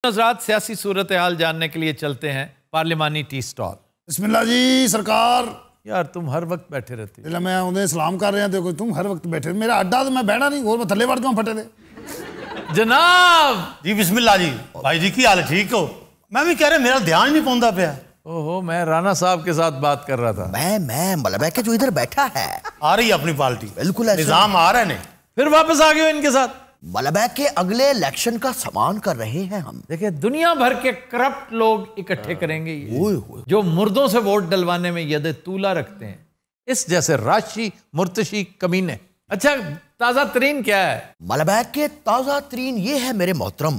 हज़रात, सियासी सूरत हाल जानने के लिए चलते हैं पार्लिमानी टी स्टॉल। बिस्मिल्लाह जी सरकार। यार तुम हर वक्त बैठे रहते हो। मैं उन्हें सलाम कर रहे हैं तो तुम हर वक्त बैठे। मेरा अड्डा तो मैं बैठा नहीं और मैं थले वड़ जाऊं फटे दे। जनाब जी बिस्मिल्लाह जी। भाई जी की हाल ठीक हो? मैं भी कह रहा मेरा ध्यान नहीं पहुंचता पाया। ओहो, मैं राणा साहब के साथ बात कर रहा था। मैं मलबा के जो इधर बैठा है आ रही है अपनी पार्टी, बिल्कुल निजाम आ रहा है। नहीं फिर वापस आ गए हो इनके साथ। मलबा के अगले इलेक्शन का सामान कर रहे हैं हम। देखिए, दुनिया भर के करप्ट लोग इकट्ठे करेंगे ये, जो मुर्दों से वोट डलवाने में यदे तूला रखते हैं, इस जैसे राशि मुर्तशी कमीने। अच्छा, ताजा तरीन क्या है? मलबा के ताजा तरीन ये है मेरे मोहतरम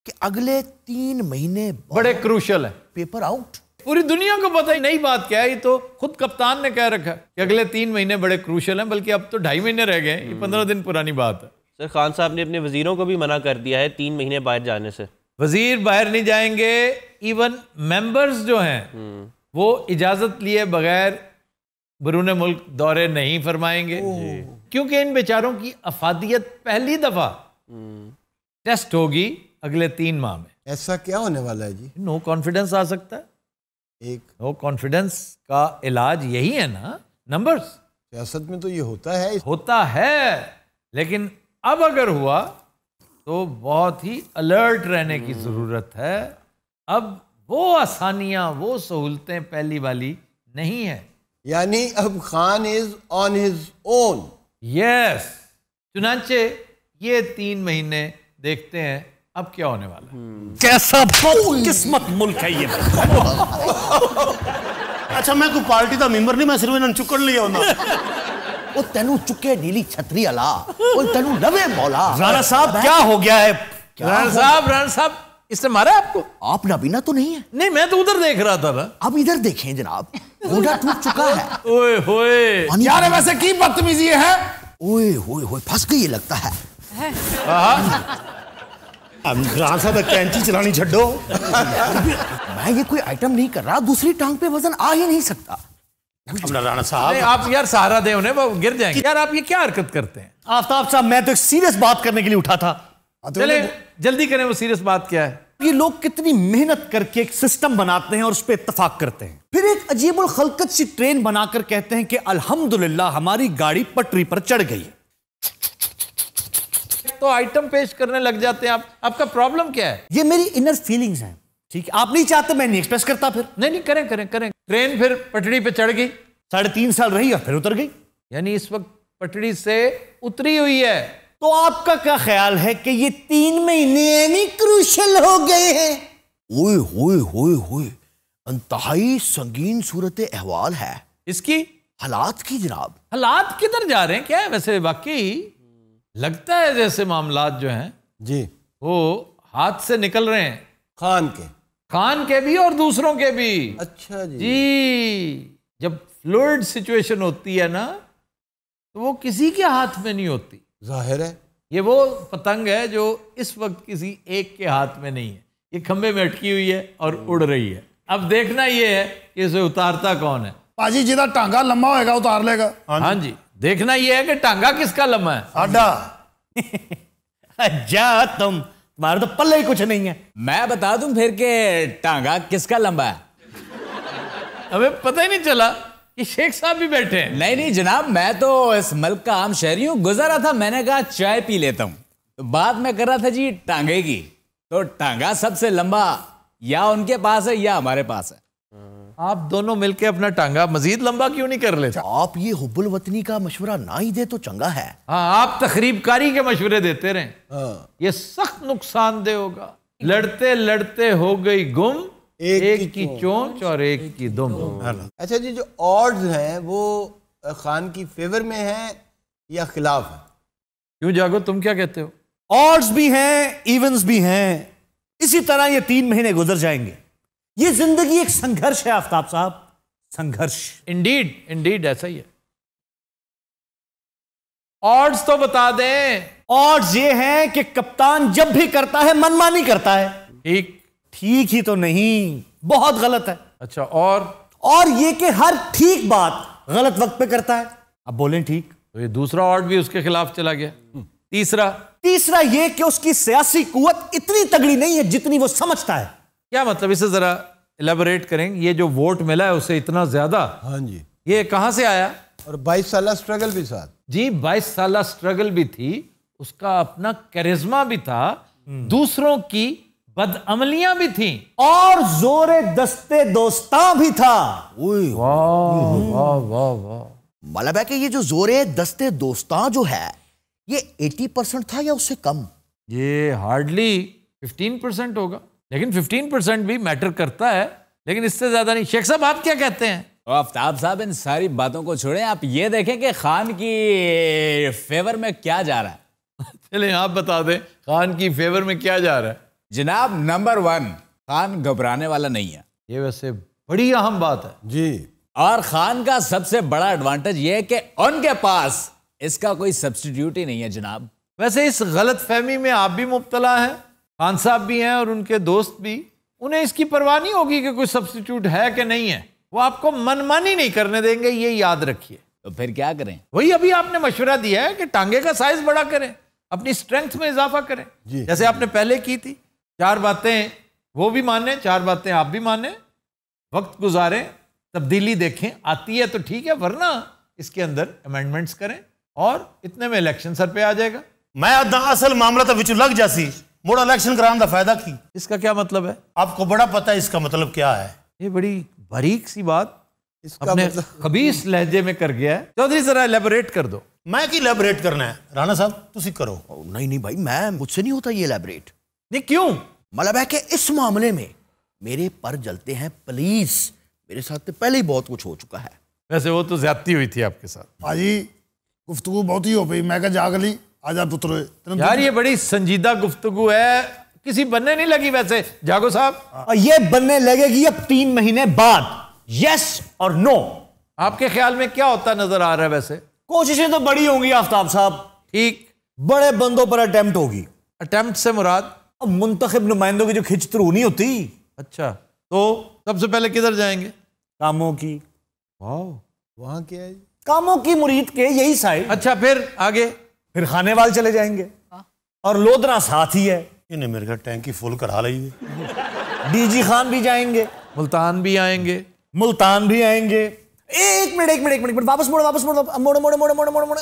कि अगले 3 महीने बड़े क्रूशल है। Paper out. पूरी दुनिया को पता ही नई बात क्या है, ये तो खुद कप्तान ने कह रखा है कि अगले 3 महीने बड़े क्रूशल हैं, बल्कि अब तो 2.5 महीने रह गए। ये 15 दिन पुरानी बात है। सर, खान साहब ने अपने वजीरों को भी मना कर दिया है 3 महीने बाहर जाने से। वजीर बाहर नहीं जाएंगे, इवन मेंबर्स जो हैं वो इजाजत लिए बगैर बरूने मुल्क दौरे नहीं फरमाएंगे, क्योंकि इन बेचारों की अफादियत पहली दफा टेस्ट होगी अगले 3 माह में। ऐसा क्या होने वाला है जी? नो कॉन्फिडेंस आ सकता है। नो कॉन्फिडेंस का इलाज यही है ना, नंबर्स। सियासत में तो ये होता है, लेकिन अब अगर हुआ तो बहुत ही अलर्ट रहने की जरूरत है। अब वो आसानियां, वो सहूलतें पहली वाली नहीं है। यानी अब Khan is on his own. Yes, चुनांचे ये 3 महीने देखते हैं अब क्या होने वाला है। कैसा किस्मत मुल्क है ये। अच्छा, मैं कोई पार्टी का मेंबर नहीं, मैं सिर्फ इन्होंने चुकड़ लिया होना। ओ तेनू चुके नीली छतरी अला, ओ तेनू लवे मौला। राणा साहब क्या हो गया है? राणा साहब इसने मारा आपको? आप नबीना तो नहीं है? नहीं, मैं तो उधर देख रहा था ना। अब इधर देखें जनाब, गोडा टूट चुका है। ओए होए यार वैसे की बदतमीजी है। ओए होए होए, फंस गई लगता है। राणा साहब कैंची चलानी छड्डो। मैं ये कोई आइटम नहीं कर रहा, दूसरी टांग पे वजन आ ही नहीं सकता। राणा साहब आप यार सहारा दे उन्हें, वो गिर जाएंगे। यार आप ये क्या हरकत करते हैं? आफ्ताब साहब, मैं तो एक सीरियस बात करने के लिए उठा था। चले जल्दी करें, वो सीरियस बात क्या है? ये लोग कितनी मेहनत करके एक सिस्टम बनाते हैं और उस पर इत्तेफाक करते हैं, फिर एक अजीबुल खलकत सी ट्रेन बनाकर कहते हैं कि अल्हम्दुलिल्लाह हमारी गाड़ी पटरी पर चढ़ गई। तो आइटम पेश करने लग जाते हैं आप। आपका प्रॉब्लम क्या है? ये मेरी इनर फीलिंग्स हैं। ठीक है, आप नहीं चाहते, मैं नहीं एक्सप्रेस करता। फिर नहीं, करें करें करें। ट्रेन फिर पटड़ी पे चढ़ गई, 3.5 साल रही और फिर उतर गई। यानी इस वक्त पटड़ी से उतरी हुई है। तो आपका क्या ख्याल है कि ये 3 महीने यानी क्रूशल हो गए हैं? ओए होए होए होए, इंतहाई संगीन सूरत अहवाल है इसकी। हालात की जनाब। हालात किधर जा रहे हैं? क्या है वैसे? वाकई लगता है जैसे मामलात जो हैं जी वो हाथ से निकल रहे हैं। खान के भी और दूसरों के भी। अच्छा जी। जब फ्लूइड सिचुएशन होती है ना, तो वो किसी के हाथ में नहीं होती। जाहिर है ये वो पतंग है जो इस वक्त किसी एक के हाथ में नहीं है। ये खंबे में अटकी हुई है और उड़ रही है। अब देखना ये है कि इसे उतारता कौन है। पाजी जिदा टांगा लंबा होएगा उतार लेगा। हाँ जी, देखना ये है कि टांगा किसका लंबा है। आडा जा तुम, तुम्हारे तो पल्ले ही कुछ नहीं है। मैं बता दूं फिर के टांगा किसका लंबा है? हमें पता ही नहीं चला कि शेख साहब भी बैठे हैं। नहीं जनाब, मैं तो इस मुल्क का आम शहरी हूं। गुजरा था, मैंने कहा चाय पी लेता हूं, तो बात मैं कर रहा था जी टांगे की। तो टांगा सबसे लंबा या उनके पास है या हमारे पास है। आप दोनों मिलके अपना टांगा मजीद लंबा क्यों नहीं कर लेते? आप ये हुब्बुल वतनी का मशवरा ना ही दे तो चंगा है। हाँ, आप तखरीबकारी के मशवरे देते रहे। ये सख्त नुकसानदेह होगा। लड़ते लड़ते हो गई गुम, एक की चोंच और एक की दुम। अच्छा जी, जो ऑड्स हैं वो खान की फेवर में है या खिलाफ है? क्यों जागो, तुम क्या कहते हो? ऑड्स भी हैं, इवंस भी हैं। इसी तरह ये 3 महीने गुजर जाएंगे। ये जिंदगी एक संघर्ष है आफ्ताब साहब, संघर्ष। इंडीड ऐसा ही है। ऑड्स तो बता दें। ऑड्स ये हैं कि कप्तान जब भी करता है मनमानी करता है। ठीक ही तो नहीं, बहुत गलत है। अच्छा, और ये कि हर ठीक बात गलत वक्त पे करता है। अब बोलें ठीक, तो ये दूसरा ऑड भी उसके खिलाफ चला गया। तीसरा ये कि उसकी सियासी कुव्वत इतनी तगड़ी नहीं है जितनी वो समझता है। क्या मतलब, इसे जरा इलेबोरेट करें। ये जो वोट मिला है उसे इतना ज्यादा, हाँ जी, ये कहां से आया? और 22 साल स्ट्रगल भी साथ जी, 22 साल स्ट्रगल भी थी, उसका अपना करिश्मा भी था, दूसरों की बदअमलियां भी थी, और जोरे दस्ते दोस्ता भी था। वाह वाह वाह वाह। मतलब है कि ये जो जोरे दस्ते दोस्तां जो है ये 80% था या उससे कम? ये हार्डली 15% होगा, लेकिन 15% भी मैटर करता है, लेकिन इससे ज्यादा नहीं। शेख साहब आप क्या कहते हैं? आफ्ताब साहब इन सारी बातों को छोड़ें, आप ये देखें कि खान की फेवर में क्या जा रहा है। चलें आप बता दें खान की फेवर में क्या जा रहा है। जनाब, नंबर 1, खान घबराने वाला नहीं है। ये वैसे बड़ी अहम बात है जी। और खान का सबसे बड़ा एडवांटेज ये है कि उनके पास इसका कोई सब्स्टिट्यूट ही नहीं है जनाब। वैसे इस गलत फहमी में आप भी मुब्तला हैं, खान साहब भी हैं और उनके दोस्त भी। उन्हें इसकी परवाह नहीं होगी कि कोई सब्स्टिट्यूट है कि नहीं है। वो आपको मनमानी नहीं करने देंगे, ये याद रखिए। तो फिर क्या करें? वही अभी आपने मशवरा दिया है कि टांगे का साइज बड़ा करें, अपनी स्ट्रेंथ में इजाफा करें, जैसे आपने पहले की थी। 4 बातें वो भी माने, 4 बातें आप भी माने, वक्त गुजारें, तब्दीली देखें, आती है तो ठीक है, वरना इसके अंदर अमेंडमेंट्स करें और इतने में इलेक्शन सर पे आ जाएगा। मैं अद्दा असल मामला तो विच लग जासी, मोड़ा इलेक्शन कराने का फायदा की। इसका क्या मतलब है? आपको बड़ा पता है इसका मतलब क्या है? ये बड़ी बारीक सी बात इसका अपने मतलब खबीस लहजे में कर गया है। चौधरी जरा एलेबोरेट कर दो। मैं की इलेबोरेट करना है? राणा साहब तुसी करो। नहीं भाई, मैं मुझसे नहीं होता ये एलैबोरेट। नहीं क्यों? मतलब है कि इस मामले में मेरे पर जलते हैं पुलिस। मेरे साथ तो पहले ही बहुत कुछ हो चुका है। वैसे वो तो ज्यादती हुई थी आपके साथ। भाजी गुफ्तगू बहुत ही हो गई, मैं क्या जाग ली आज आप पुत्र यार ये बड़ी संजीदा गुफ्तगू है, किसी बनने नहीं लगी। वैसे जागो साहब, और ये बनने लगेगी अब 3 महीने बाद। यस और नो। आपके ख्याल में क्या होता नजर आ रहा है? वैसे कोशिशें तो बड़ी होंगी आफ्ताब साहब, ठीक, बड़े बंदों पर अटेम्प्ट होगी। अटेम्प्ट से मुराद अब मुंतखब नुमाइंदों की जो खिंचतरू नहीं होती। अच्छा, तो सबसे पहले किधर जाएंगे? कामों की। वहां क्या है? कामों की मुरीद के यही साइड। अच्छा, फिर आगे? फिर खानेवाल चले जाएंगे और लोधरा साथ ही है। इन्हें मेरे घर टैंकी फुल करा ली है। डीजी खान भी जाएंगे, मुल्तान भी आएंगे, मुल्तान भी आएंगे। एक मिनट वापस मोड़ मोड़।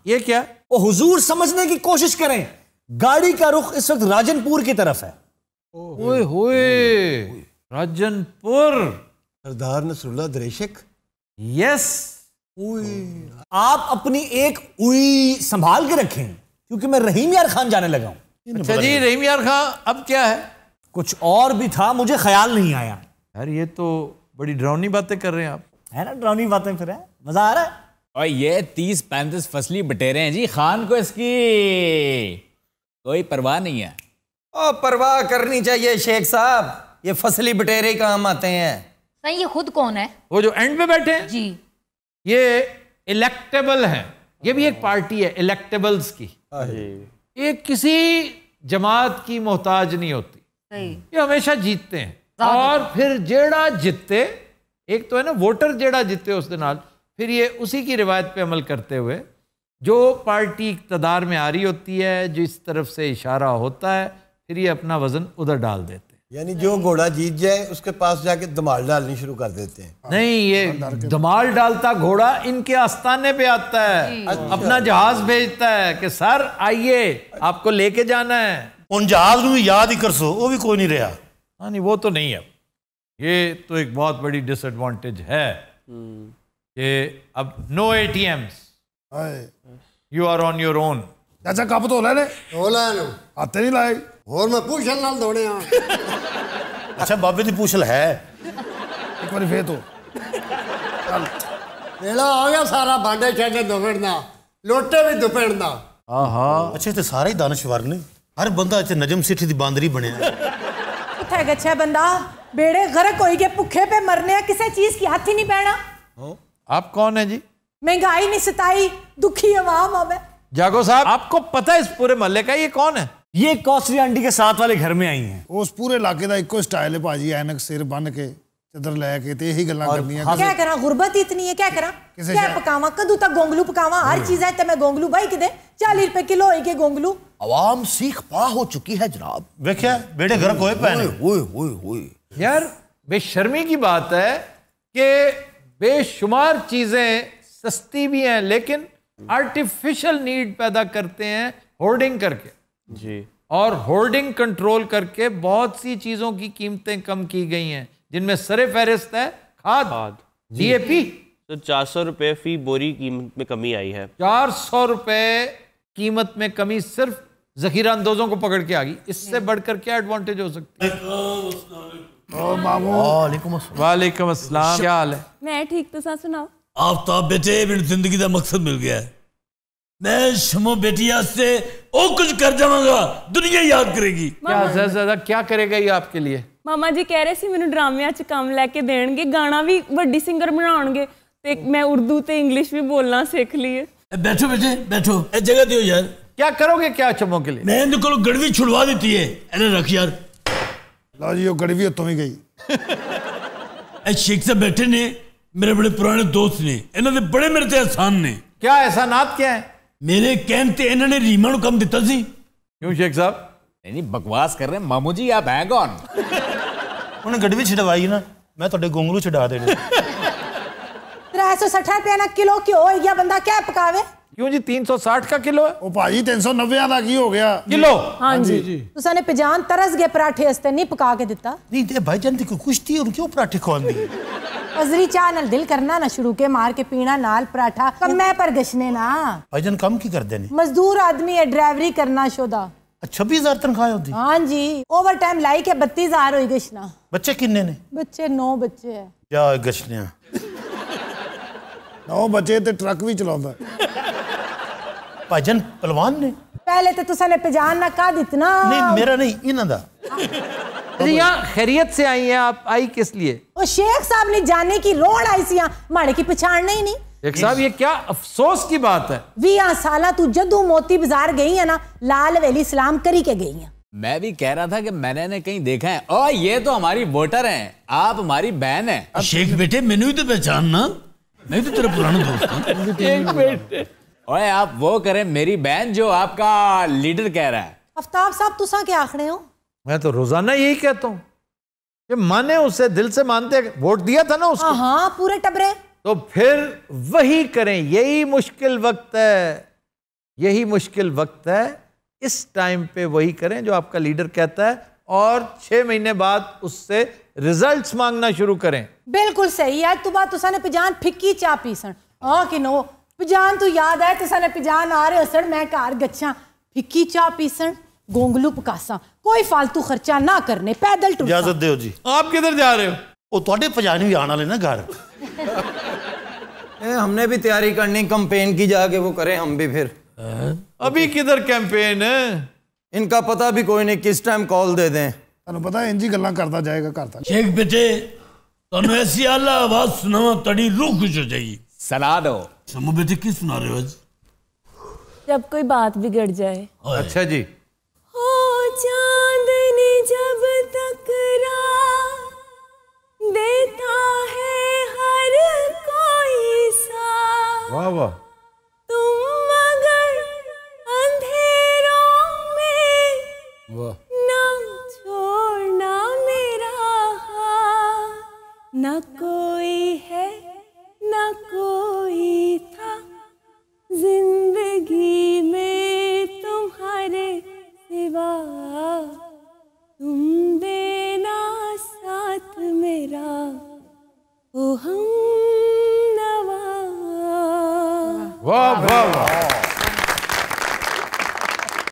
ये क्या? ओ हुजूर, समझने की कोशिश करें। गाड़ी का रुख इस वक्त राजनपुर की तरफ है। ओए होए, राजनपुर। सरदार नसरुल्लाह दरेशक। यस। आप अपनी एक उई संभाल के रखें, क्योंकि मैं रहीम यार खान जाने लगा हूं। अच्छा जी, रहीम यार खान, अब क्या है? कुछ और भी था, मुझे ख्याल नहीं आया। यार ये तो बड़ी डरावनी बातें कर रहे हैं आप। है ना डरावनी बातें? फिर है मजा आ रहा है। और ये 30-35 फसली बटेरे हैं जी, खान को इसकी कोई परवाह नहीं है। ओ, परवाह करनी चाहिए शेख साहब, ये फसली बटेरे ही काम आते हैं। सही, ये खुद कौन है? वो जो एंड पे बैठे हैं जी, ये इलेक्टेबल हैं। ये भी एक पार्टी है इलेक्टेबल्स की। ये किसी जमात की मोहताज नहीं होती, सही। ये हमेशा जीतते हैं। और फिर जेड़ा जितते, एक तो है ना वोटर जेड़ा जितते उस दिन नाल, फिर ये उसी की रिवायत पे अमल करते हुए जो पार्टी इक़्तिदार में आ रही होती है, जिस तरफ से इशारा होता है, फिर ये अपना वजन उधर डाल देते हैं। यानी जो घोड़ा जीत जाए उसके पास जाके धमाल डालनी शुरू कर देते हैं। नहीं, ये धमाल डालता घोड़ा इनके आस्थाने पे आता है, अपना जहाज भेजता है कि सर आइए आपको लेके जाना है। उन जहाज में याद ही कर सो, वो भी कोई नहीं रहा। हाँ नहीं, वो तो नहीं है। ये तो एक बहुत बड़ी डिसएडवांटेज है कि अब no ATMs, you are on your own. चाचा कप तो ले आते नहीं लाए और मैं पूछल नाल दौड़े हाँ। अच्छा बाबे दी पूछल है एक बार फिर तो वेला आ गया सारा भांडे छेड़े दुपेड़ना, लोटे भी दुपेड़ना। अच्छा ते सारे ही दानश्वर ने, हर बंदा इत्थे नजम सेठी दी बांदरी बनया। उठे गच्छा बंदा, बेड़े गरक होई के भुखे पे मरने, किसी चीज की हाथ ही नहीं पैना। आप कौन है जी? महंगाई नहीं सताई, दुखी अवाम हमें। जागो साहब, आपको पता है इस पूरे मोहल्ले का ये कौन है? ये कौसरी आंटी के साथ वाले घर में आई हैं। उस पूरे इलाके का इको स्टाइल है भाजी, ऐनक सिर बन के चदर लैके ते यही गल्लां करनियां। क्या करा, गुरबत इतनी है, क्या करा, क्या पकावा, कदू तक गोंगलू पकावा, हर चीज है तो मैं गोंगलू भाई किदे 40 रुपए किलो होई के गोंगलू। आवाम सीख पा हो चुकी है जनाब। देखिया बेटे घर कोई पैने ओए यार बेशर्मी की बात है कि बेशुमार चीजें सस्ती भी हैं लेकिन आर्टिफिशियल नीड पैदा करते हैं होर्डिंग करके जी, और होर्डिंग कंट्रोल करके बहुत सी चीजों की कीमतें कम की गई हैं जिनमें सरे फहरिस्त है खाद DAP। तो 400 रुपये फी बोरी कीमत में कमी आई है। 400 रुपए कीमत में कमी सिर्फ जखीरा अंदोजों को पकड़ के आ गई। इससे बढ़कर क्या एडवांटेज हो सकती है? वालेकुम अस्सलाम, क्या हाल है? मैं ठीक, तो सा सुनाओ। आफ्ताब बेटे मेरी जिंदगी का मकसद मिल गया है। मैं शमो बेटी से ओ कुछ कर जाऊंगा, दुनिया याद करेगी। क्या ज्यादा क्या करेगा ये आपके लिए? मामा जी कह रहे सी मैनू ड्रामिया च काम लैके देणगे, गाना भी वड्डी सिंगर बनाउणगे ते मैं उर्दू ते इंग्लिश भी बोलना सीख ली है। बैठो बेटे बैठो, ए जगह दियो यार। क्या करोगे क्या चमो के लिए? मैं इनके को गड़वी छुड़वा देती है, इन्हें रख यार। लो जी वो गड़वी तो ही गई। ए शेख साहब बैठे ने, मेरे बड़े पुराने दोस्त ने, इन्होंने बड़े मेरे ते एहसान ने। क्या एहसानात क्या है? मेरे कहते इन्होंने रीमा को कम दिता सी। क्यों शेख साहब? नहीं बकवास कर रहे हैं मामू जी, आप हैं कौन? उन्हें गड़वी छिड़वाई ना, मैं थोड़े गोंगलू छिड़ा देने। 360 रुपए ना किलो क्यों हो गया, बंदा क्या पकावे? क्यों जी 360 का किलो है? ओ भाजी 390 का की हो गया किलो। हाँ जी तुसाने पिजान तरस गए पराठे हस्ते नहीं पका के दिता। नहीं दे भाईजान दी कोई कुश्ती और क्यों पराठे खवांदी? अजरी चाह नाल दिल करना ना शुरू के मार के पीना नाल पराठा कम पर गशने ना। भाईजान काम की कर देने? मजदूर आदमी है, ड्राइवरी करना शुदा। 26,000 तनख्वाह होती? हाँ जी, ओवर टाइम लाई के 32,000 हो गशना। बच्चे किन्ने ने? बच्चे 9 बच्चे है। क्या गशने 9 बच्चे ते ट्रक भी चलाਉਂਦਾ। भाईजान पहलवान ने? पहले तो तुसाने पिजान ना का दितना। नहीं मेरा नहीं, इन्हां दा। यहाँ खैरियत से आई हैं आप? आई किस लिए? वो शेख साहब ने जाने की रोड आई सी माड़े की पछाड़ना ही नहीं। शेख साहब ये क्या अफसोस की बात है। 20 साल तू जदू मोती बाजार गई है ना, लाल वेली सलाम करी के गई है। मैं भी कह रहा था कि मैंने कहीं देखा है। ओ ये तो हमारी वोटर हैं, आप हमारी बहन है। शेख बेटे मैंने तो पहचानना, मैं तो तेरा पुराना दोस्त हूं। ओए आप वो करें मेरी बहन जो आपका लीडर कह रहा है। आफ्ताब साहब तुसा क्या आखने हो? मैं तो रोजाना यही कहता हूँ कि माने उसे दिल से मानते, वोट दिया था ना उसको। हाँ पूरे टबरे। तो फिर वही करें, यही मुश्किल वक्त है, यही मुश्किल वक्त है। इस टाइम पे वही करें जो आपका लीडर कहता है और 6 महीने बाद उससे रिजल्ट्स मांगना शुरू करें। बिल्कुल सही है। तू बात तुसा ने पिजान फिक्की चा पीसन। हाँ कि नो पिजान तू याद है तुसा ने पिजान आ रहे हसन मैं कार गच्छा फिक्की चा पीसन गोंगलू पकासा, कोई फालतू खर्चा ना करने, पैदल टूटा। इजाजत दो जी। आप किधर जा रहे हो? वो थोड़े पजानी भी आने वाले ना घर। हमने भी तैयारी करनी कैंपेन की, जाके वो करें हम भी फिर। अभी किधर कैंपेन है? इनका पता भी कोई नहीं किस टाइम कॉल दे दें। ਤੁਹਾਨੂੰ ਪਤਾ ਇੰਜੀ ਗੱਲਾਂ करता जाएगा घर तक। शेख बेटे ਤੁਹਾਨੂੰ ऐसी आला आवाज सुनावा तड़ी रूह खुश हो जाएगी। सुना दो। समो बेटे किस सुना रहे हो आज? जब कोई बात बिगड़ जाए। अच्छा जी। हो चांदनी जब तकरार देता है हर कोई सा। वाह वाह। तुम मगर अंधेरों में वाह। ना छोड़ना मेरा हाथ, न कोई है न कोई था जिंदगी में तुम्हारे सिवा, तुम देना साथ मेरा ओ हम नवा। वाह वाह वाह।